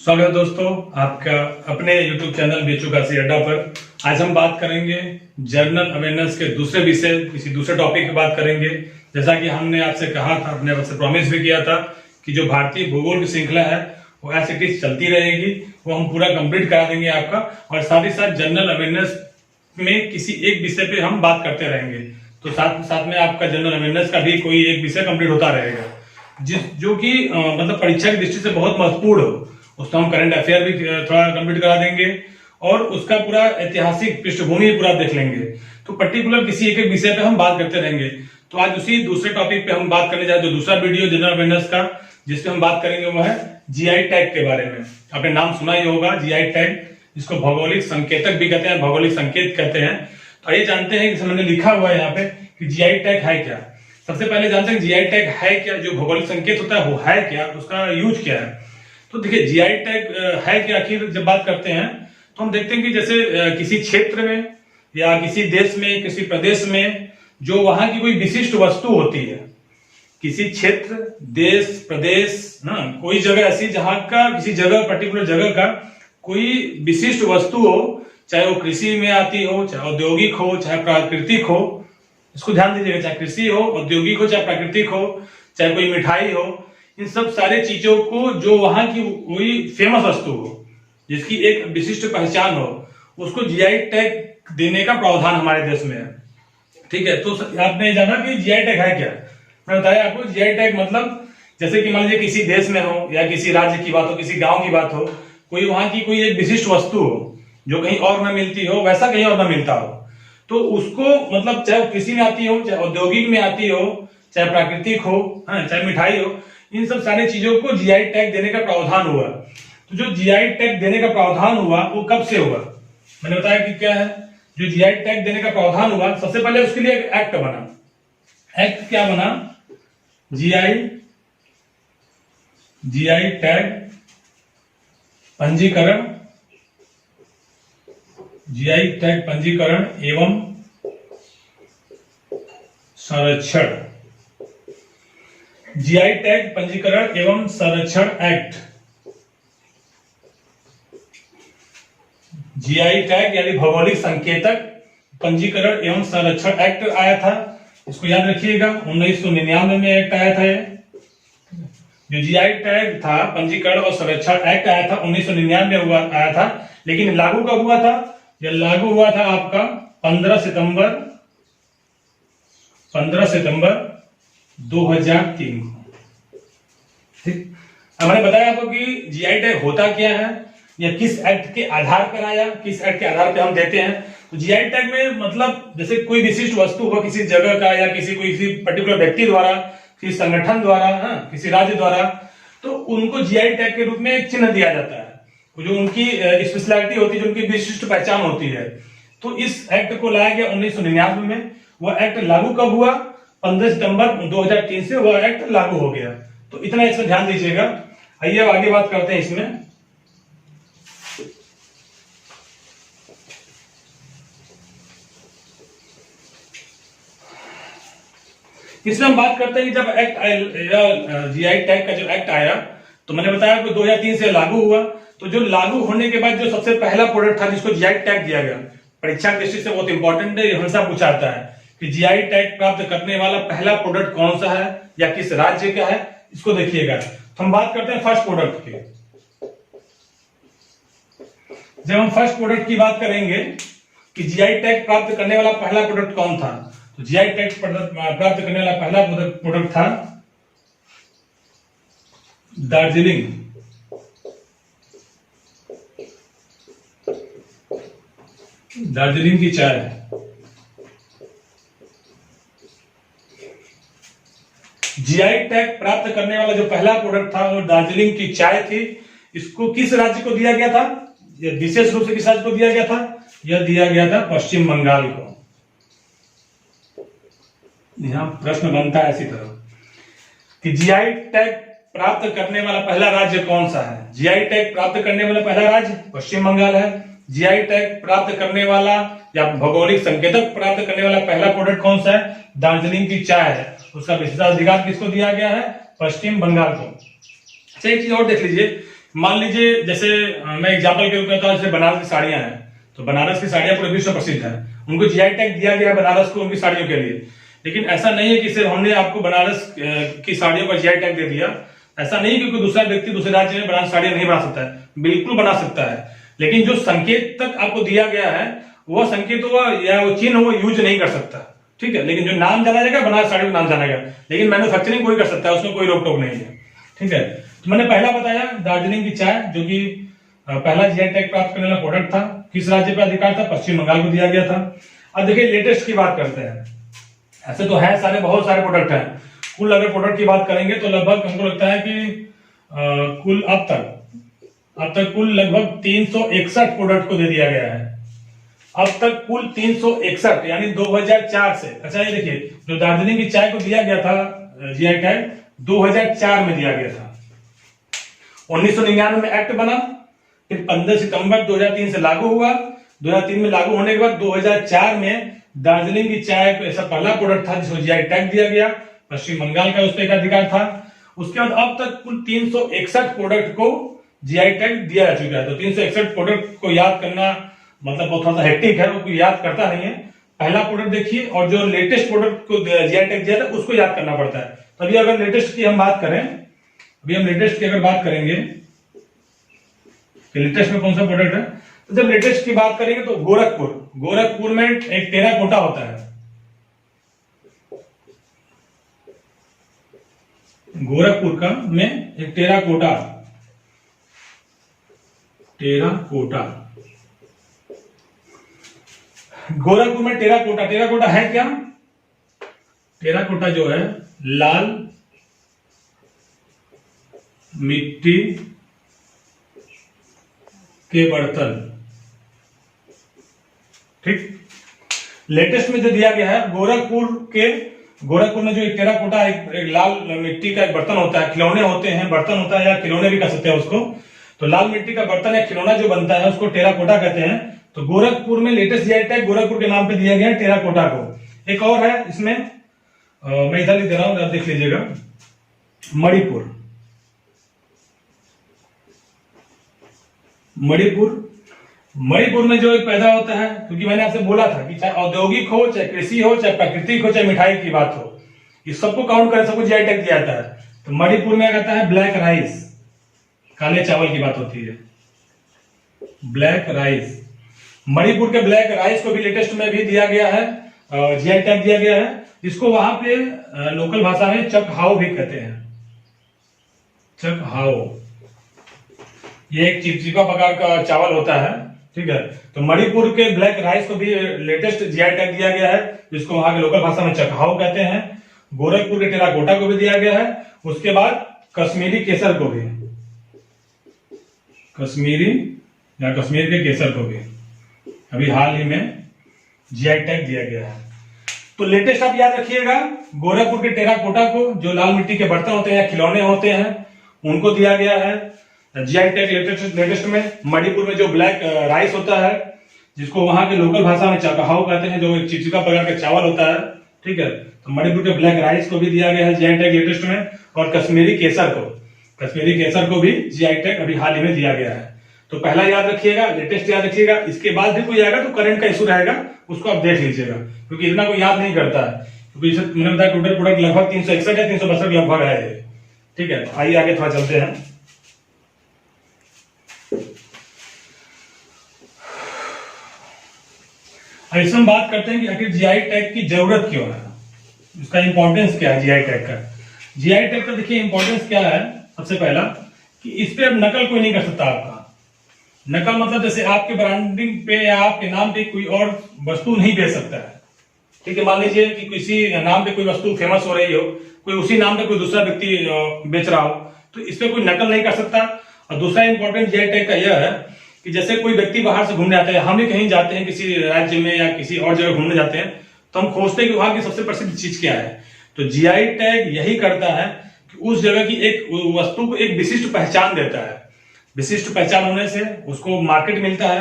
स्वागत है दोस्तों आपका अपने YouTube चैनल बेचू का अड्डा पर। आज हम बात करेंगे जनरल अवेयरनेस के दूसरे विषय किसी दूसरे टॉपिक की बात करेंगे। जैसा कि हमने आपसे कहा था, अपने आपसे प्रॉमिस भी किया था कि जो भारतीय भूगोल की श्रृंखला है वो एज इट इज चलती रहेगी, वो हम पूरा कंप्लीट करा देंगे आपका। और साथ ही साथ जनरल अवेयरनेस में किसी एक विषय पे हम बात करते रहेंगे, तो साथ साथ में आपका जनरल अवेयरनेस का भी कोई एक विषय कंप्लीट होता रहेगा जो कि मतलब परीक्षा की दृष्टि से बहुत महत्वपूर्ण हो। उसका हम करंट अफेयर भी थोड़ा कंप्लीट करा देंगे और उसका पूरा ऐतिहासिक पृष्ठभूमि पूरा देख लेंगे। तो पर्टिकुलर किसी एक विषय पे हम बात करते रहेंगे। तो आज उसी दूसरे टॉपिक पे हम बात करने जा रहे हैं, जो दूसरा वीडियो जनरल अवेयरनेस का जिसपे हम बात करेंगे वो है जीआई टैग के बारे में। आपने नाम सुना ही होगा जीआई टैग, जिसको भौगोलिक संकेतक भी कहते हैं, भौगोलिक संकेत कहते हैं। तो आइए जानते हैं कि मैंने लिखा हुआ है यहाँ पे कि जीआई टैग है क्या। सबसे पहले जानते हैं जीआई टैग है क्या, जो भौगोलिक संकेत होता है वो है क्या, उसका यूज क्या है। तो देखिए जीआई टैग है क्या, आखिर जब बात करते हैं तो हम देखते हैं कि जैसे किसी क्षेत्र में या किसी देश में, किसी प्रदेश में जो वहां की कोई विशिष्ट वस्तु होती है, किसी क्षेत्र, देश, प्रदेश ना, कोई जगह ऐसी जहां का किसी जगह पर्टिकुलर जगह का कोई विशिष्ट वस्तु हो, चाहे वो कृषि में आती हो, चाहे औद्योगिक हो, चाहे प्राकृतिक हो। इसको ध्यान दीजिएगा, चाहे कृषि हो, औद्योगिक हो, चाहे प्राकृतिक हो, चाहे कोई मिठाई हो, इन सब सारे चीजों को जो वहां की कोई फेमस वस्तु हो, जिसकी एक विशिष्ट पहचान हो, उसको जीआई टैग देने का प्रावधान हमारे देश में है। ठीक है, तो आपने जाना कि जीआई टैग है क्या। मैं बताया आपको जीआई टैग मतलब जैसे कि मान लीजिए किसी देश में हो या किसी राज्य की बात हो, किसी गांव की बात हो, कोई वहां की कोई एक विशिष्ट वस्तु हो जो कहीं और न मिलती हो, वैसा कहीं और न मिलता हो, तो उसको मतलब चाहे वो कृषि में आती हो, चाहे औद्योगिक में आती हो, चाहे प्राकृतिक हो, चाहे मिठाई हो, इन सब सारी चीजों को जीआई टैग देने का प्रावधान हुआ। तो जो जीआई टैग देने का प्रावधान हुआ वो कब से हुआ, मैंने बताया कि क्या है जो जीआई टैग देने का प्रावधान हुआ। सबसे पहले उसके लिए एक एक्ट बना। एक्ट क्या बना, जीआई टैग पंजीकरण, जीआई टैग पंजीकरण एवं संरक्षण, जीआई टैग पंजीकरण एवं संरक्षण एक्ट। जीआई टैग यानी भौगोलिक संकेतक पंजीकरण एवं संरक्षण एक्ट आया था, इसको याद रखिएगा। 1999 में एक्ट आया था। ये जो जीआई टैग था पंजीकरण और संरक्षण एक्ट आया था 1999 में आया था, लेकिन लागू कब हुआ था, यह लागू हुआ था आपका 15 सितंबर 2003 को। ठीक, अब मैंने बताया आपको कि जीआई टैग होता क्या है या किस एक्ट के आधार पर आया, किस एक्ट के आधार पर हम देते हैं। तो जीआई टैग में मतलब जैसे कोई विशिष्ट वस्तु हो किसी जगह का या किसी पर्टिकुलर व्यक्ति द्वारा, किसी संगठन द्वारा, किसी राज्य द्वारा, तो उनको जीआई टैग के रूप में एक चिन्ह दिया जाता है, जो उनकी स्पेशलिटी होती है, जो उनकी विशिष्ट पहचान होती है। तो इस एक्ट को लाया गया 1999 में। वह एक्ट लागू कब हुआ, 15 सितंबर 2003 से वह एक्ट लागू हो गया। तो इतना इसमें ध्यान दीजिएगा। आइए अब आगे बात करते हैं इसमें। इसमें हम बात करते हैं कि जब एक्ट आया, जीआई टैग का जो एक्ट आया, तो मैंने बताया कि 2003 से लागू हुआ। तो जो लागू होने के बाद जो सबसे पहला प्रोडक्ट था जिसको जीआई टैग दिया गया, परीक्षा की दृष्टि से बहुत इंपॉर्टेंट है, हमेशा पूछा जाता है कि जीआई टैग प्राप्त करने वाला पहला प्रोडक्ट कौन सा है या किस राज्य का है, इसको देखिएगा। तो हम बात करते हैं फर्स्ट प्रोडक्ट की। जब हम फर्स्ट प्रोडक्ट की बात करेंगे कि जीआई टैग प्राप्त करने वाला पहला प्रोडक्ट कौन था, तो जीआई टैग प्राप्त करने वाला पहला प्रोडक्ट था दार्जिलिंग। दार्जिलिंग की चाय। जीआई टैग प्राप्त करने वाला जो पहला प्रोडक्ट था वो दार्जिलिंग की चाय थी। इसको किस राज्य को दिया गया था, यह विशेष रूप से किस राज्य को दिया गया था, यह दिया गया था पश्चिम बंगाल को। यहां प्रश्न बनता है इसी तरह कि जीआई टैग प्राप्त करने वाला पहला राज्य कौन सा है। जीआई टैग प्राप्त करने वाला पहला राज्य पश्चिम बंगाल है। जीआई टैग प्राप्त करने वाला या भौगोलिक संकेतक प्राप्त करने वाला पहला प्रोडक्ट कौन सा है, दार्जिलिंग की चाय है। उसका विशेषाधिकार किसको दिया गया है, पश्चिम बंगाल को। अच्छा एक चीज और देख लीजिए, मान लीजिए जैसे मैं एग्जाम्पल के रूप में जैसे बनारस की साड़ियां हैं, तो बनारस की साड़ियां पूरे विश्व में प्रसिद्ध है, उनको जीआई टैग दिया गया है बनारस को उनकी साड़ियों के लिए। लेकिन ऐसा नहीं है कि सिर्फ हमने आपको बनारस की साड़ियों का जीआई टैग दे दिया, ऐसा नहीं कि कोई दूसरा व्यक्ति दूसरे राज्य में बनारस साड़ियां नहीं बना सकता है, बिल्कुल बना सकता है। लेकिन जो संकेत तक आपको दिया गया है वह संकेत या वो चिन्ह वो यूज नहीं कर सकता, ठीक है। लेकिन जो नाम जाना जाएगा बनारस साड़ी का नाम जाना जाएगा, लेकिन मैन्युफैक्चरिंग कोई कर सकता है, उसमें कोई रोक टोक नहीं है, ठीक है। तो मैंने पहला बताया दार्जिलिंग की चाय, जो कि पहला जीआई टैग प्राप्त करने वाला प्रोडक्ट था। किस राज्य पर अधिकार था? पश्चिम बंगाल को दिया गया था। अब देखिए लेटेस्ट की बात करते हैं। ऐसे तो है सारे, बहुत सारे प्रोडक्ट हैं। कुल अगर प्रोडक्ट की बात करेंगे तो लगभग हमको लगता है कि कुल अब तक कुल लगभग 361 प्रोडक्ट को दे दिया गया है। अब तक कुल 361, यानी 2004 से। अच्छा ये देखिए, जो दार्जिलिंग की चाय को दिया गया था जीआई टैग 2004 में दिया गया था। 1999 में एक्ट बना, फिर 15 सितंबर 2003 से लागू हुआ। 2003 में लागू होने के बाद 2004 में दार्जिलिंग की चाय को ऐसा पहला प्रोडक्ट था जिसको जीआई टैग दिया गया। पश्चिम बंगाल का उस पर अधिकार था। उसके बाद अब तक कुल 361 प्रोडक्ट को जीआई टैग दिया जा चुका है। तो 361 प्रोडक्ट को याद करना मतलब वो थोड़ा सा हेक्टिक है, वो कोई याद करता नहीं है। पहला प्रोडक्ट देखिए, और जो लेटेस्ट प्रोडक्ट को जीआई टैग दिया था उसको याद करना पड़ता है। तो अभी अगर लेटेस्ट की हम बात करें, अभी हम लेटेस्ट की अगर बात करेंगे कि लेटेस्ट में कौन सा प्रोडक्ट है, तो जब लेटेस्ट की बात करेंगे तो गोरखपुर में एक टेराकोटा होता है। गोरखपुर का में एक टेराकोटा गोरखपुर में टेराकोटा है क्या? टेराकोटा जो है लाल मिट्टी के बर्तन, ठीक। लेटेस्ट में जो दिया गया है गोरखपुर में जो एक टेराकोटा एक लाल मिट्टी का एक बर्तन होता है, खिलौने होते हैं, बर्तन होता है या खिलौने भी कह सकते हैं उसको। तो लाल मिट्टी का बर्तन या खिलौना जो बनता है उसको टेराकोटा कहते हैं। तो गोरखपुर में लेटेस्ट जीआई टैग गोरखपुर के नाम पे दिया गया है टेराकोटा को। एक और है इसमें, मैं इधर लिख दे रहा हूं, आप देख लीजिएगा। मणिपुर में जो एक पैदा होता है, क्योंकि मैंने आपसे बोला था कि चाहे औद्योगिक हो, चाहे कृषि हो, चाहे प्राकृतिक हो, चाहे मिठाई की बात हो, इस सबको काउंट करें, सबको जीआई टैग दिया जाता है। तो मणिपुर में कहता है ब्लैक राइस, काले चावल की बात होती है, ब्लैक राइस। मणिपुर के ब्लैक राइस को भी लेटेस्ट में भी दिया गया है, जीआई टैग दिया गया है। इसको वहां पे लोकल भाषा में चक हाओ भी कहते हैं, चक हाओ। ये एक चिपचिपा प्रकार का चावल होता है, ठीक है। तो मणिपुर के ब्लैक राइस को भी लेटेस्ट जीआई टैग दिया गया है, जिसको वहां के लोकल भाषा में चकहाओ कहते हैं। गोरखपुर के टेराकोटा को भी दिया गया है। उसके बाद कश्मीरी केसर को भी, कश्मीर के केसर को भी अभी हाल ही में जीआई टैग दिया गया है। तो लेटेस्ट आप याद रखिएगा, गोरखपुर के टेराकोटा को, जो लाल मिट्टी के बर्तन होते हैं या खिलौने होते हैं, उनको दिया गया है जीआई टैग लेटेस्ट में। मणिपुर में जो ब्लैक राइस होता है, जिसको वहां के लोकल भाषा में चकहाओ कहते हैं, जो एक चिपचिपा प्रकार का चावल होता है, ठीक है। तो मणिपुर के ब्लैक राइस को भी दिया गया है जीआई टैग लेटेस्ट में। और कश्मीरी केसर को भी जीआई टैग अभी हाल ही में दिया गया है। तो पहला याद रखिएगा, लेटेस्ट याद रखिएगा। इसके बाद भी कोई आएगा तो करंट का इशू रहेगा, उसको आप देख लीजिएगा, क्योंकि इतना कोई याद नहीं करता है। क्योंकि मैंने बताया टोटल प्रोडक्ट लगभग 361 या 362 लगभग है, ठीक है। आइए आगे थोड़ा चलते हैं। अब इसमें हम बात करते हैं कि आखिर जीआई टैग की जरूरत क्यों है, उसका इंपॉर्टेंस क्या है जीआई टैग का। जीआई टैग का देखिए इंपॉर्टेंस क्या है। सबसे पहला कि इस पे अब नकल कोई नहीं कर सकता आपका। नकल मतलब जैसे आपके ब्रांडिंग पे या आपके नाम पे कोई और वस्तु नहीं बेच सकता है, ठीक है। मान लीजिए कि किसी नाम पे कोई वस्तु फेमस हो रही हो, कोई उसी नाम पे कोई दूसरा व्यक्ति बेच रहा हो, तो इस पे कोई नकल नहीं कर सकता। और दूसरा इंपॉर्टेंट जीआई टैग का यह है कि जैसे कोई व्यक्ति बाहर से घूमने आता है, हम भी कहीं जाते हैं किसी राज्य में या किसी और जगह घूमने जाते हैं, तो हम खोजते हैं कि वहां की सबसे प्रसिद्ध चीज क्या है। तो जीआई टैग यही करता है कि उस जगह की एक वस्तु को एक विशिष्ट पहचान देता है। विशिष्ट पहचान होने से उसको मार्केट मिलता है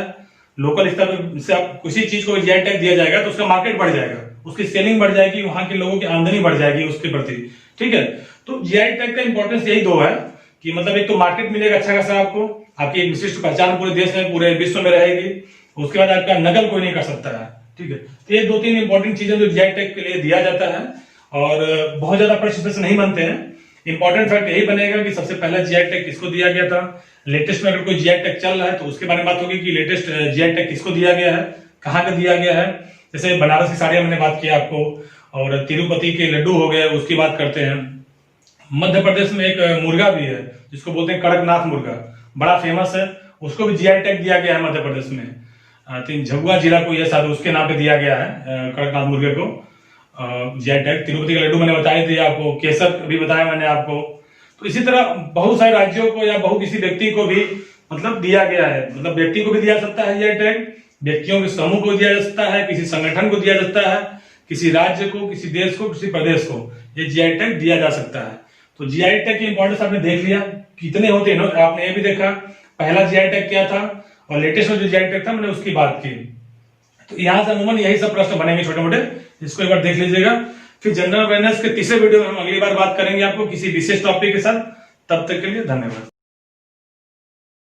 लोकल स्तर पर। से आप किसी चीज को जीआई टैग दिया जाएगा तो उसका मार्केट बढ़ जाएगा, उसकी सेलिंग बढ़ जाएगी, वहां के लोगों की आमदनी बढ़ जाएगी उसके प्रति, ठीक है। तो जीआई टैग का इंपॉर्टेंस यही दो है कि मतलब एक तो मार्केट मिलेगा अच्छा खासा आपको, आपकी एक विशिष्ट पहचान पूरे देश में पूरे विश्व में रहेगी, उसके बाद आपका नकल कोई नहीं कर सकता है। ठीक है, तो ये 2-3 इंपॉर्टेंट चीजें जो जीआई टैग के लिए दिया जाता है, और बहुत ज्यादा प्रश्न इसमें नहीं बनते हैं। इंपॉर्टेंट फैक्ट यही बनेगा कि सबसे पहला जीआई टैग किसको दिया गया था, लेटेस्ट में अगर कोई जीआई टैग चल रहा है तो उसके बारे में बात होगी कि लेटेस्ट जीआई टैग किसको दिया गया है, कहाँ का दिया गया है। जैसे बनारस की साड़ियां मैंने बात किया आपको, और तिरुपति के लड्डू हो गए, उसकी बात करते हैं। मध्य प्रदेश में एक मुर्गा भी है जिसको बोलते हैं कड़कनाथ मुर्गा, बड़ा फेमस है, उसको भी जीआई टैग दिया गया है मध्य प्रदेश में। झबुआ जिला को यह शायद उसके नाम पे दिया गया है कड़कनाथ मुर्गे को जीआई टैग। तिरुपति का लड्डू मैंने बताया दिया आपको, केसर भी बताया मैंने आपको। तो इसी तरह बहुत सारे राज्यों को या बहु किसी व्यक्ति को भी मतलब दिया गया है, मतलब व्यक्ति को भी दिया सकता है जीआई टैग, व्यक्तियों के समूह को दिया जा सकता है, किसी संगठन को दिया जाता है, किसी राज्य को, किसी देश को, किसी प्रदेश को ये जीआई टैग दिया जा सकता है। तो जीआई टैग की इंपॉर्टेंस आपने देख लिया कितने होते हैं, आपने ये भी देखा पहला जीआई टैग क्या था और लेटेस्ट में जो जीआई टैग था मैंने उसकी बात की। तो यहां से अमूमन यही सब प्रश्न बनेंगे छोटे मोटे, इसको एक बार देख लीजिएगा। फिर जनरल अवेयरनेस के तीसरे वीडियो में हम अगली बार बात करेंगे आपको किसी विशेष टॉपिक के साथ। तब तक के लिए धन्यवाद।